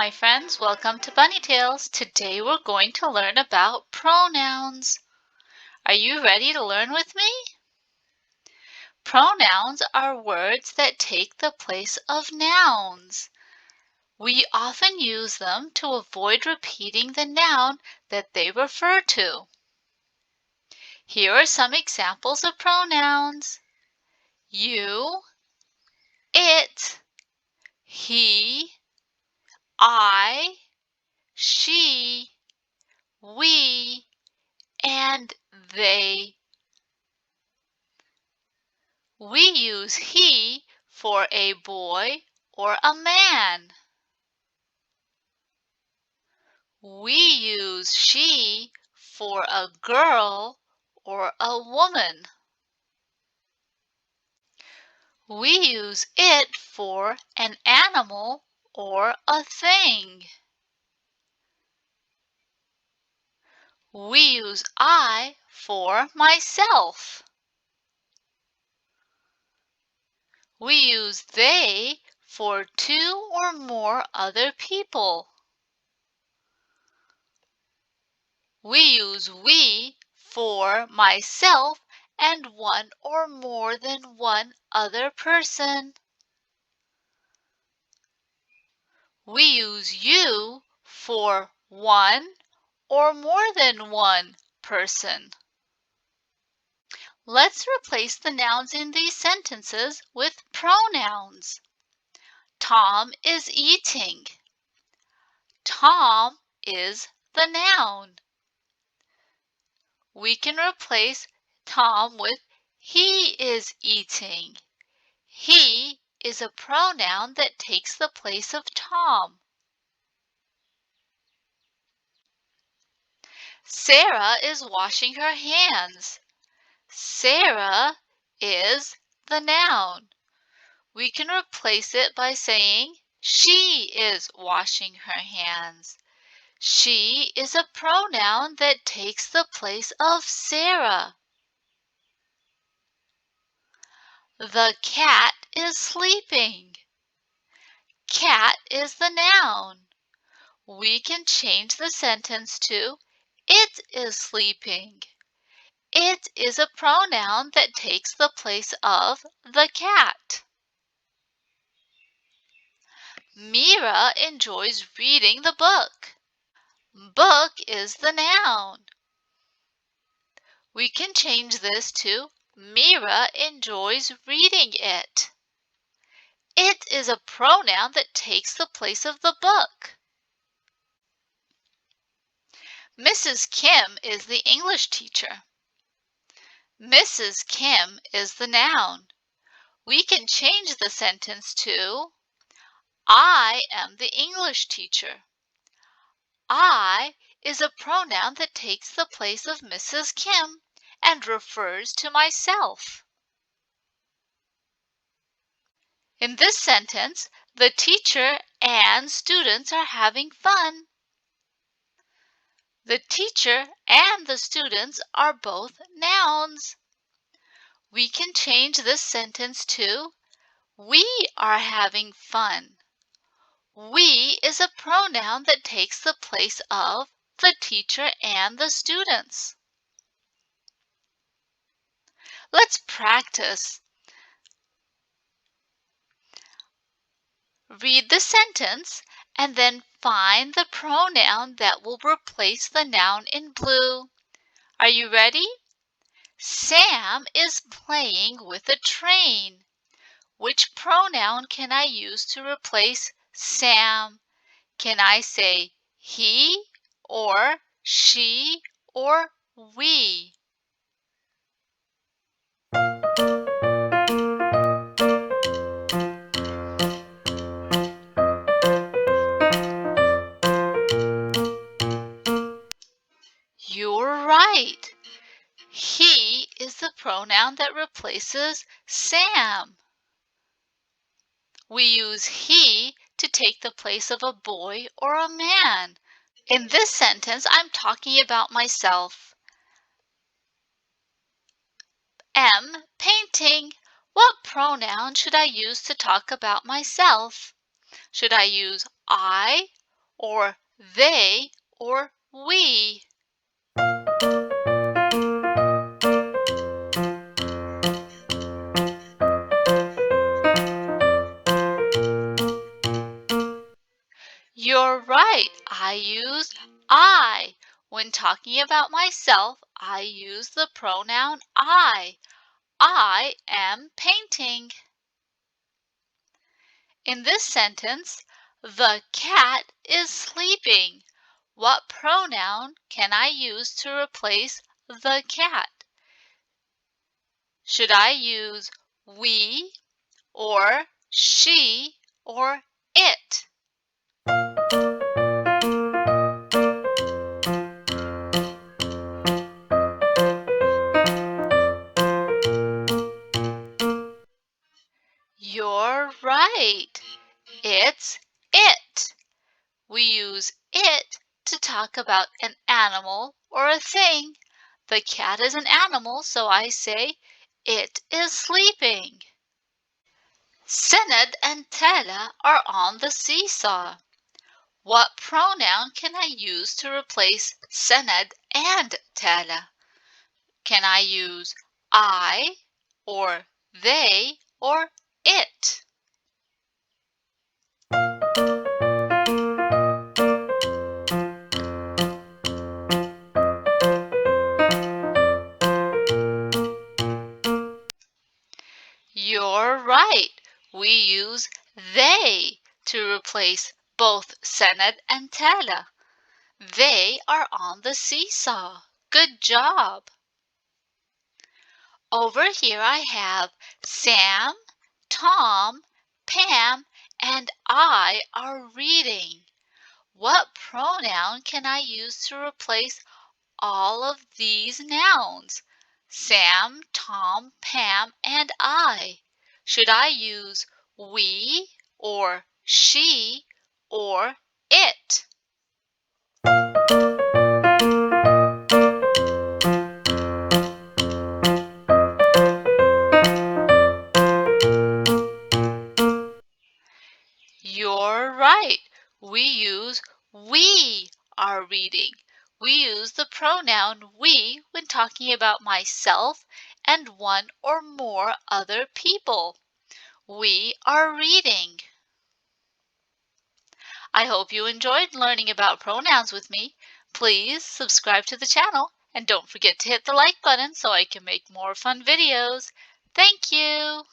my friends. Welcome to Bunny Tales. Today we're going to learn about pronouns. Are you ready to learn with me? Pronouns are words that take the place of nouns. We often use them to avoid repeating the noun that they refer to. Here are some examples of pronouns. You, it, he, I, she, we, and they. We use he for a boy or a man. We use she for a girl or a woman. We use it for an animal or a thing. We use I for myself. We use they for two or more other people. We use we for myself and one or more than one other person. We use you for one or more than one person. Let's replace the nouns in these sentences with pronouns. Tom is eating. Tom is the noun. We can replace Tom with he is eating. He is a pronoun that takes the place of Tom. Sarah is washing her hands. Sarah is the noun. We can replace it by saying she is washing her hands. She is a pronoun that takes the place of Sarah. The cat is sleeping. Cat is the noun. We can change the sentence to it is sleeping. It is a pronoun that takes the place of the cat. Mira enjoys reading the book. Book is the noun. We can change this to Mira enjoys reading it. It is a pronoun that takes the place of the book. Mrs. Kim is the English teacher. Mrs. Kim is the noun. We can change the sentence to I am the English teacher. I is a pronoun that takes the place of Mrs. Kim and refers to myself. In this sentence, the teacher and students are having fun. The teacher and the students are both nouns. We can change this sentence to we are having fun. We is a pronoun that takes the place of the teacher and the students. Let's practice. Read the sentence and then find the pronoun that will replace the noun in blue. Are you ready? Sam is playing with a train. Which pronoun can I use to replace Sam? Can I say he or she or we? You're right. He is the pronoun that replaces Sam. We use he to take the place of a boy or a man. In this sentence, I'm talking about myself. M. Painting. What pronoun should I use to talk about myself? Should I use I or they or we. You're right. I use I. When talking about myself, I use the pronoun I. I am painting. In this sentence, the cat is sleeping. What pronoun can I use to replace the cat? Should I use we or she or it? You're right. It's it. We use it to talk about an animal or a thing. The cat is an animal, so I say it is sleeping. Sened and Tela are on the seesaw. What pronoun can I use to replace Sened and Tela? Can I use I or they or it? You're right. We use they to replace both Sened and Tela. They are on the seesaw. Good job. Over here I have Sam, Tom, Pam, and I are reading. What pronoun can I use to replace all of these nouns? Sam, Tom, Pam, and I. Should I use we or she or it? You're right. We use we are reading. We use the pronoun we when talking about myself and one or more other people. We are reading. I hope you enjoyed learning about pronouns with me. Please subscribe to the channel and don't forget to hit the like button so I can make more fun videos. Thank you.